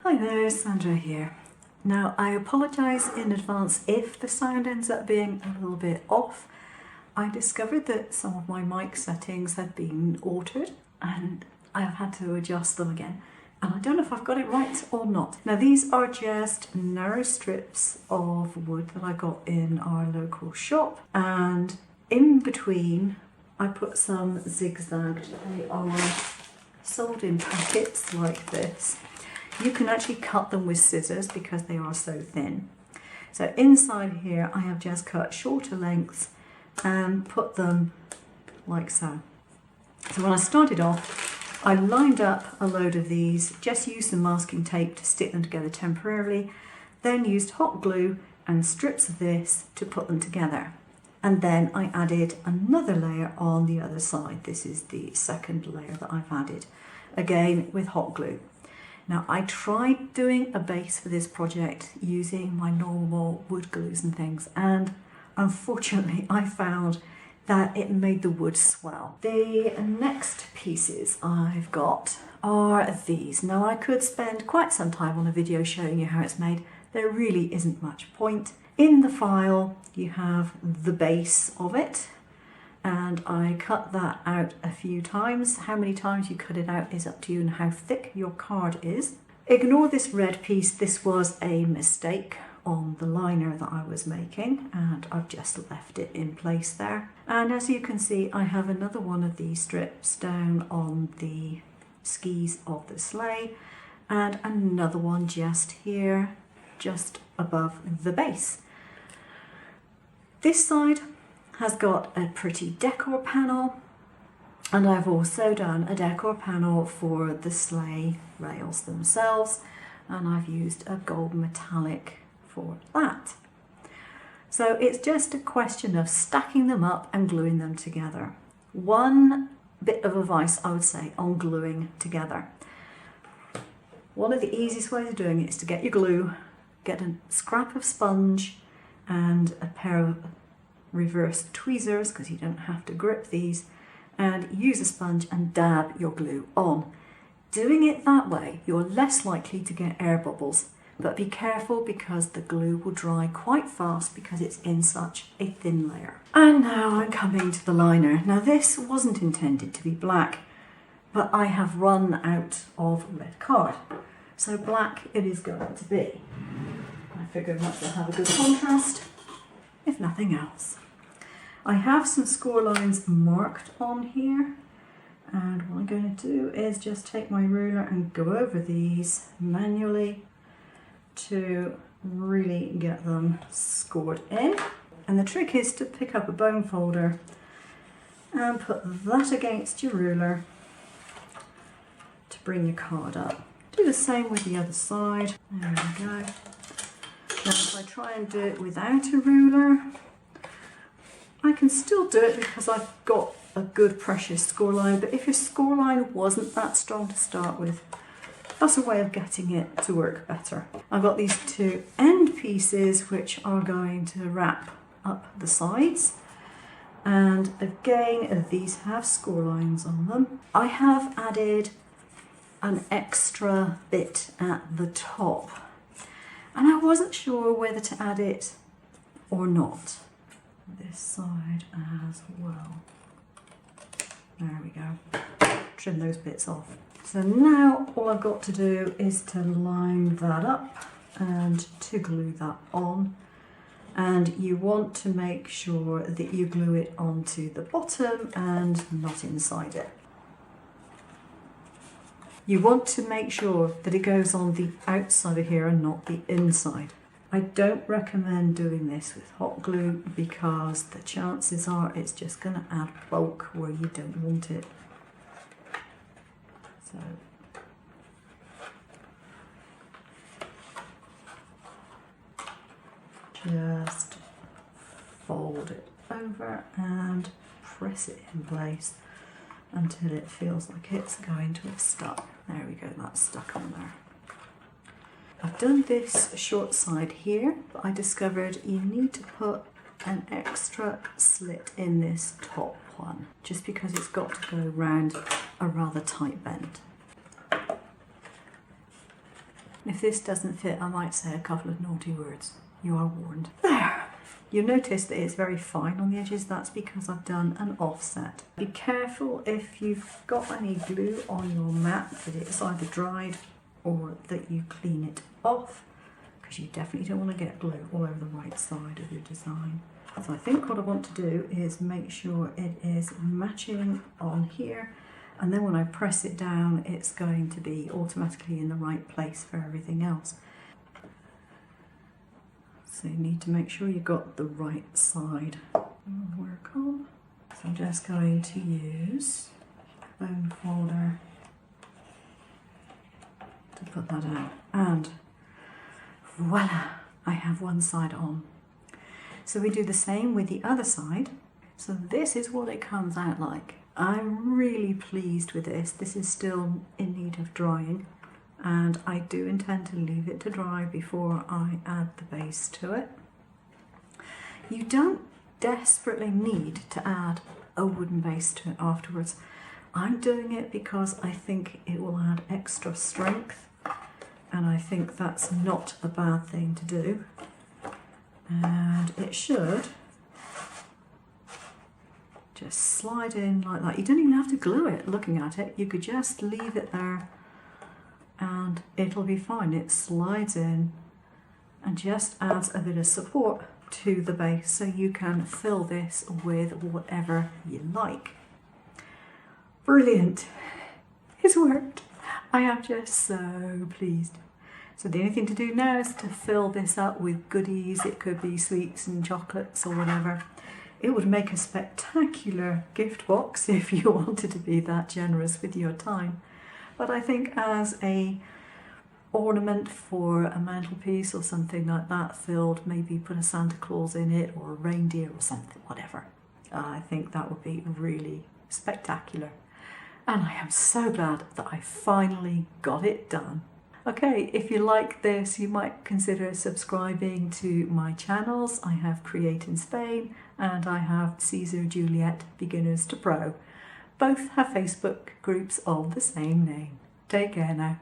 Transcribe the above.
Hi there, Sandra here. Now I apologise in advance if the sound ends up being a little bit off. I discovered that some of my mic settings had been altered and I have had to adjust them again. And I don't know if I've got it right or not. Now these are just narrow strips of wood that I got in our local shop, and in between I put some zigzagged. They are sold in packets like this. You can actually cut them with scissors because they are so thin. So inside here I have just cut shorter lengths and put them like so. So when I started off, I lined up a load of these, just used some masking tape to stick them together temporarily, then used hot glue and strips of this to put them together. And then I added another layer on the other side. This is the second layer that I've added, again with hot glue. Now I tried doing a base for this project using my normal wood glues and things, and unfortunately I found that it made the wood swell. The next pieces I've got are these. Now I could spend quite some time on a video showing you how it's made. There really isn't much point. In the file you have the base of it, and I cut that out a few times. How many times you cut it out is up to you and how thick your card is. Ignore this red piece, this was a mistake on the liner that I was making, and I've just left it in place there. And as you can see, I have another one of these strips down on the skis of the sleigh, and another one just here, just above the base. This side has got a pretty decor panel, and I've also done a decor panel for the sleigh rails themselves, and I've used a gold metallic for that. So it's just a question of stacking them up and gluing them together. One bit of advice I would say on gluing together. One of the easiest ways of doing it is to get your glue, get a scrap of sponge and a pair of reverse tweezers, because you don't have to grip these, and use a sponge and dab your glue on. Doing it that way, you're less likely to get air bubbles. But be careful because the glue will dry quite fast because it's in such a thin layer. And now I'm coming to the liner. Now this wasn't intended to be black, but I have run out of red card. So black it is going to be. I figured I might as well have a good contrast, if nothing else. I have some score lines marked on here, and what I'm going to do is just take my ruler and go over these manually to really get them scored in. And the trick is to pick up a bone folder and put that against your ruler to bring your card up. Do the same with the other side. There we go. Now if I try and do it without a ruler, I can still do it because I've got a good precious score line, but if your score line wasn't that strong to start with, that's a way of getting it to work better. I've got these two end pieces which are going to wrap up the sides, and again these have score lines on them. I have added an extra bit at the top, and I wasn't sure whether to add it or not. This side as well. There we go. Trim those bits off. So now all I've got to do is to line that up and to glue that on. And you want to make sure that you glue it onto the bottom and not inside it. You want to make sure that it goes on the outside of here and not the inside. I don't recommend doing this with hot glue because the chances are it's just going to add bulk where you don't want it. So just fold it over and press it in place until it feels like it's going to have stuck. There we go, that's stuck on there. I've done this short side here, but I discovered you need to put an extra slit in this top one, just because it's got to go round a rather tight bend. If this doesn't fit, I might say a couple of naughty words. You are warned. There! You'll notice that it's very fine on the edges. That's because I've done an offset. Be careful if you've got any glue on your mat that it's either dried or that you clean it off, because you definitely don't want to get glue all over the right side of your design. So I think what I want to do is make sure it is matching on here, and then when I press it down it's going to be automatically in the right place for everything else. So you need to make sure you've got the right side. Work on. So I'm just going to use a bone folder to put that on, and voila, I have one side on. So we do the same with the other side. So this is what it comes out like. I'm really pleased with this. This is still in need of drying, and I do intend to leave it to dry before I add the base to it. You don't desperately need to add a wooden base to it afterwards. I'm doing it because I think it will add extra strength, and I think that's not a bad thing to do. And it should just slide in like that. You don't even have to glue it looking at it. You could just leave it there and it'll be fine. It slides in and just adds a bit of support to the base, so you can fill this with whatever you like. Brilliant! It's worked! I am just so pleased. So the only thing to do now is to fill this up with goodies. It could be sweets and chocolates or whatever. It would make a spectacular gift box if you wanted to be that generous with your time. But I think as a ornament for a mantelpiece or something like that, filled, maybe put a Santa Claus in it or a reindeer or something, whatever. I think that would be really spectacular. And I am so glad that I finally got it done. Okay, if you like this, you might consider subscribing to my channels. I have Createinspain and I have Siser, Juliet, Beginners to Pro. Both have Facebook groups of the same name. Take care now.